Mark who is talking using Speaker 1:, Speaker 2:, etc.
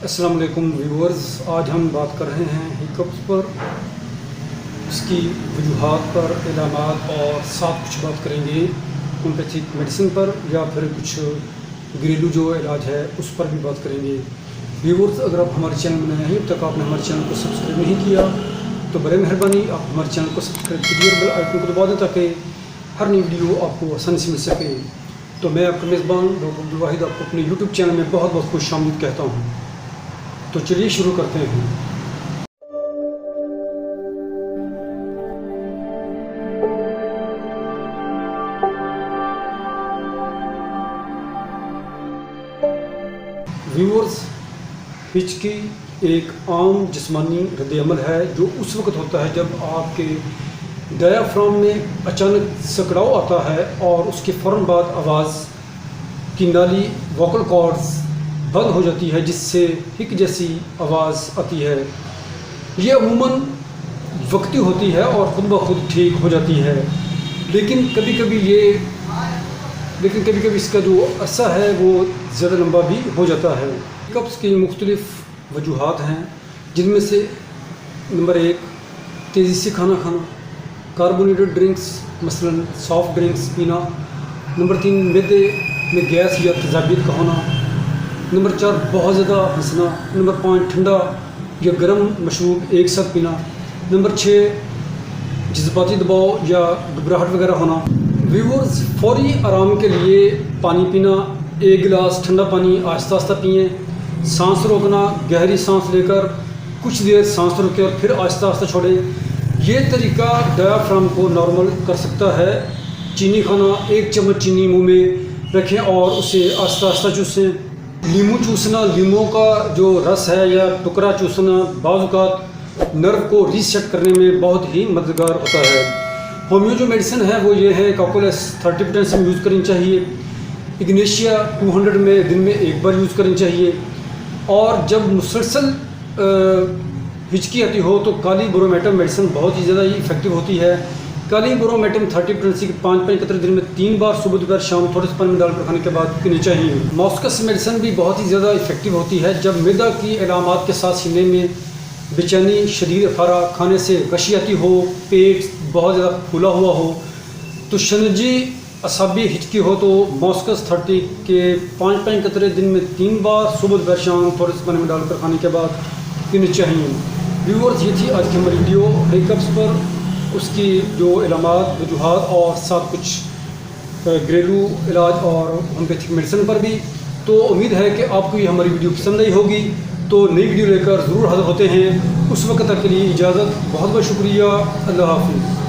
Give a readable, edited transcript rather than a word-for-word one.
Speaker 1: अस्सलाम वालेकुम व्यूअर्स, आज हम बात कर रहे हैं हिकअप्स पर, उसकी वजूहात पर, इलामात और साथ कुछ बात करेंगे होम्योपैथिक मेडिसिन पर या फिर कुछ घरेलू जो इलाज है उस पर भी बात करेंगे। व्यूअर्स, अगर आप हमारे चैनल में नए हैं, अब तक आपने हमारे चैनल को सब्सक्राइब नहीं किया तो बड़े मेहरबानी आप हमारे चैनल को सब्सक्राइब कीजिए और बेल आइकन को दबा दें ताकि हर नई वीडियो आपको आसानी से मिल सके। तो मैं आपका मेज़बान डॉक्टर अब्दुल वाहिद आपको अपने यूट्यूब चैनल में बहुत बहुत खुशामदीद कहता हूँ। तो चलिए शुरू करते हैं। व्यूअर्स, हिचकी एक आम जिस्मानी रद्द-ए-अमल है जो उस वक्त होता है जब आपके डायाफ्राम में अचानक सकड़ाव आता है और उसके फ़ौरन बाद आवाज़ की नाली वोकल कॉर्ड्स बंद हो जाती है, जिससे हिक जैसी आवाज़ आती है। ये अमूमन वक्ती होती है और ख़ुद ब खुद ठीक हो जाती है, लेकिन कभी कभी इसका जो अरसा है वो ज़्यादा लंबा भी हो जाता है। हिकअप्स की मुख्तलिफ़ वजूहात हैं, जिनमें से नंबर 1 तेज़ी से खाना खाना, कार्बोनेटेड ड्रिंक्स मसलन सॉफ्ट ड्रिंक्स पीना। नंबर 3 मैदे में गैस या तेज़ाबियत का होना। नंबर 4 बहुत ज़्यादा हंसना। नंबर 5 ठंडा या गर्म मशरूब एक साथ पीना। नंबर 6 जज्बाती दबाव या घबराहट वगैरह होना। व्यूअर्स, फौरी आराम के लिए पानी पीना, 1 गिलास ठंडा पानी आहिस्ता आहिस्ता पिएँ। सांस रोकना, गहरी सांस लेकर कुछ देर सांस रोकें और फिर आहिस्ता आहिस्ता छोड़ें। ये तरीका डायाफ्राम को नॉर्मल कर सकता है। चीनी खाना, 1 चम्मच चीनी मुंह में रखें और उसे आहिस्ता आहिस्ता चूसें। नींबू चूसना, लीमों का जो रस है या टुकड़ा चूसना बाज़ औक़ात नर्व को रीसेट करने में बहुत ही मददगार होता है। होम्यो जो मेडिसिन है वो ये है, कॉकोलेस 30% में यूज़ करनी चाहिए। इग्नेशिया 200 में दिन में 1 बार यूज़ करनी चाहिए। और जब मुसलसल हिचकी आती हो तो काली बोरोमेटम मेडिसिन बहुत ही ज़्यादा इफेक्टिव होती है। काली बोरोमेटम 30% की 5 कतरे दिन में 3 बार सुबह दोपहर शाम थोड़े से पानी में डालकर खाने के बाद पीनी चाहिए। मॉस्कस मेडिसिन भी बहुत ही ज़्यादा इफेक्टिव होती है। जब मैदा की अलामात के साथ सीने में बेचैनी, शदीद अफारा, खाने से गशी आती हो, पेट बहुत ज़्यादा फूला हुआ हो, तो शनजी असाबी हिचकी हो तो मॉस्कस 30 के 5 कतरे दिन में 3 बार सुबह दोपहर शाम थोड़े से पानी में डालकर खाने के बाद पीनी चाहिए। व्यूअर्स, ये थी आज की हमारी वीडियो हिकअप्स पर, उसकी जो इलामात, वजूहात और साथ कुछ घरेलू इलाज और होम्योपैथिक मेडिसिन पर भी। तो उम्मीद है कि आपको ये हमारी वीडियो पसंद आई होगी। तो नई वीडियो लेकर ज़रूर हाज़िर होते हैं। उस वक्त तक के लिए इजाज़त, बहुत बहुत शुक्रिया। अल्लाह हाफ़िज़।